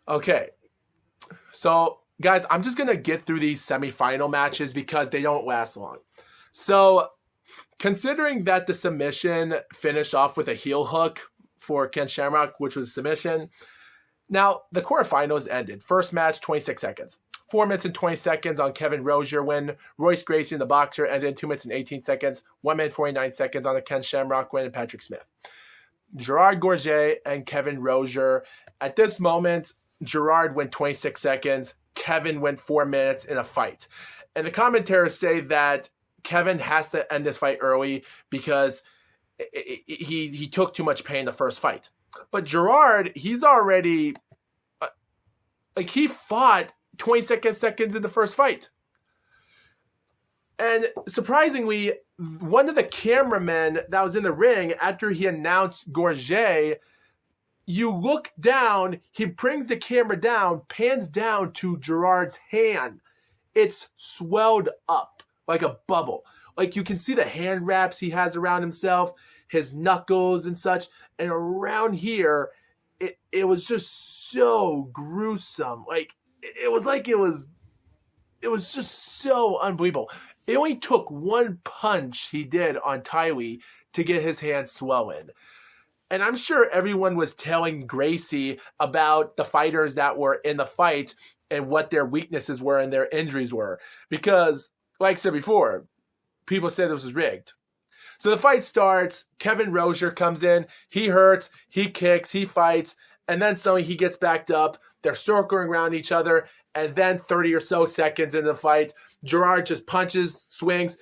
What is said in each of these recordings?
Okay, so guys, I'm just gonna get through these semifinal matches because they don't last long. So, considering that the submission finished off with a heel hook for Ken Shamrock, which was a submission, now the quarterfinals ended. First match, 26 seconds. 4 minutes and 20 seconds on Kevin Rozier win. Royce Gracie, the boxer, ended in 2 minutes and 18 seconds. 1 minute 49 seconds on the Ken Shamrock win and Patrick Smith. Gerard Gorget and Kevin Rozier. At this moment, Gerard went 26 seconds. Kevin went 4 minutes in a fight. And the commentators say that Kevin has to end this fight early because he took too much pain in the first fight. But Gerard, he's already he fought 22 seconds in the first fight. And surprisingly, one of the cameramen that was in the ring after he announced Gorget, you look down, he brings the camera down, pans down to Gerard's hand. It's swelled up like a bubble. Like you can see the hand wraps he has around himself, his knuckles and such. And around here, it was just so gruesome. It was just so unbelievable. It only took one punch he did on Tyree to get his hand swollen. And I'm sure everyone was telling Gracie about the fighters that were in the fight and what their weaknesses were and their injuries were. Because, like I said before, people said this was rigged. So the fight starts. Kevin Rozier comes in. He hurts. He kicks. He fights. And then suddenly he gets backed up. They're circling around each other. And then 30 or so seconds into the fight, Gerard just punches, swings.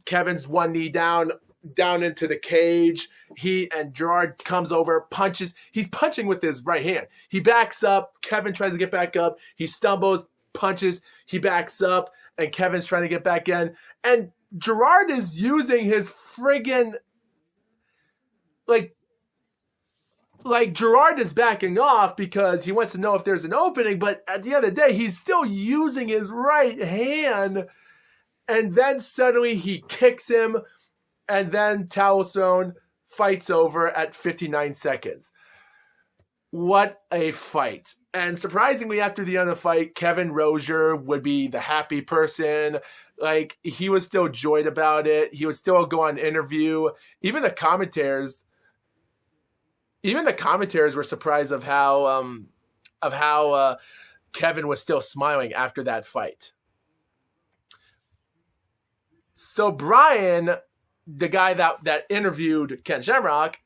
Kevin's one knee down into the cage. And Gerard comes over, punches. He's punching with his right hand. He backs up. Kevin tries to get back up. He stumbles, punches. He backs up. And Kevin's trying to get back in. And Gerard is using his friggin' like Gerard is backing off because he wants to know if there's an opening, but at the end of the day, he's still using his right hand. And then suddenly he kicks him, and then Talison fights over at 59 seconds. What a fight. And surprisingly, after the end of the fight, Kevin Rozier would be the happy person. He was still joyed about it. He would still go on interview. Even the commentators were surprised of how Kevin was still smiling after that fight. So Brian, the guy that interviewed Ken Shamrock,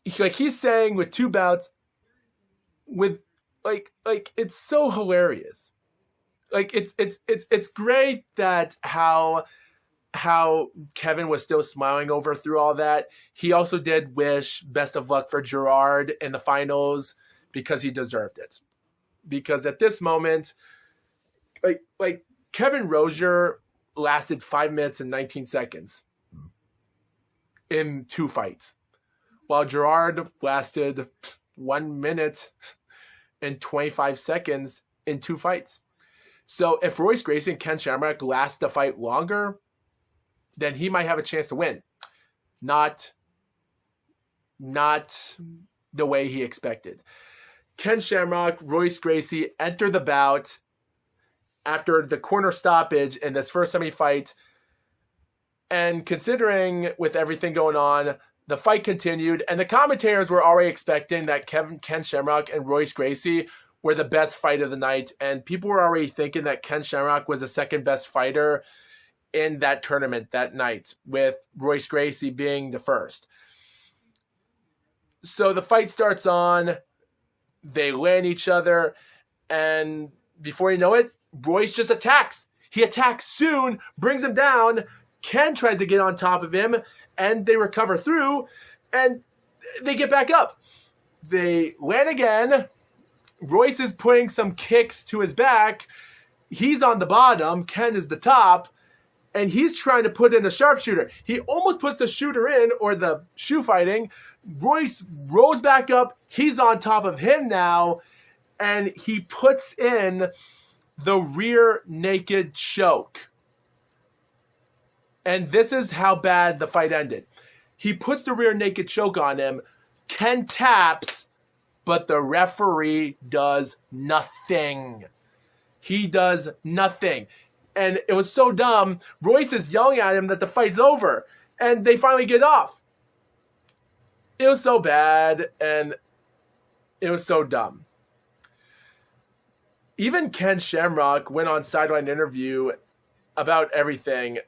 he's saying with 2 bouts, with it's so hilarious. It's great that how Kevin was still smiling over through all that. He also did wish best of luck for Gerard in the finals because he deserved it. Because at this moment, Kevin Rozier lasted 5 minutes and 19 seconds in 2 fights, while Gerard lasted 1 minute and 25 seconds in 2 fights. So if Royce Gracie and Ken Shamrock last the fight longer, then he might have a chance to win. Not the way he expected. Ken Shamrock, Royce Gracie enter the bout after the corner stoppage in this first semi-fight. And considering with everything going on, the fight continued, and the commentators were already expecting that Ken Shamrock and Royce Gracie were the best fight of the night, and people were already thinking that Ken Shamrock was the second best fighter in that tournament that night, with Royce Gracie being the first. So the fight starts on, they land each other, and before you know it, Royce just attacks. He attacks soon, brings him down. Ken tries to get on top of him, and they recover through, and they get back up. They land again. Royce is putting some kicks to his back. He's on the bottom. Ken is the top. And he's trying to put in a sharpshooter. He almost puts the shooter in, or the shoe fighting. Royce rolls back up. He's on top of him now. And he puts in the rear naked choke. And this is how bad the fight ended. He puts the rear naked choke on him. Ken taps. but the referee does nothing. He does nothing. And it was so dumb. Royce is yelling at him that the fight's over. And they finally get off. It was so bad. And it was so dumb. Even Ken Shamrock went on sideline interview about everything.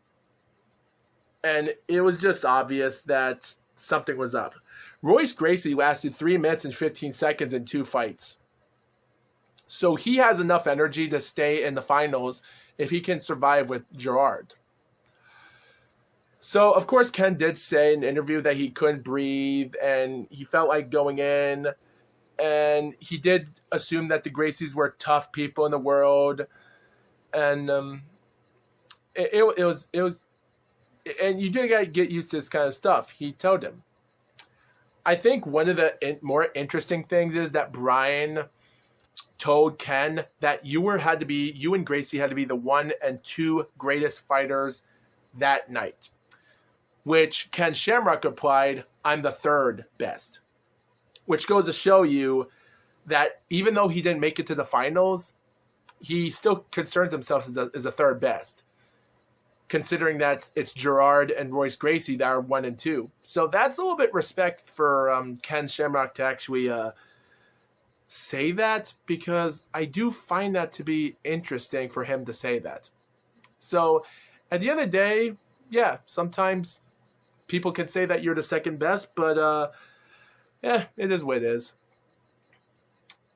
And it was just obvious that something was up. Royce Gracie lasted 3 minutes and 15 seconds in 2 fights. So he has enough energy to stay in the finals if he can survive with Gerard. So, of course, Ken did say in an interview that he couldn't breathe and he felt like going in. And he did assume that the Gracies were tough people in the world. And it was, and you do got to get used to this kind of stuff. He told him. I think one of the more interesting things is that Brian told Ken that you and Gracie had to be the 1 and 2 greatest fighters that night. Which Ken Shamrock replied, I'm the 3rd best. Which goes to show you that even though he didn't make it to the finals, he still concerns himself as the 3rd best. Considering that it's Gerard and Royce Gracie that are 1 and 2. So that's a little bit respect for Ken Shamrock to actually say that, because I do find that to be interesting for him to say that. So at the end of the day, yeah, sometimes people can say that you're the 2nd best, but yeah, it is what it is.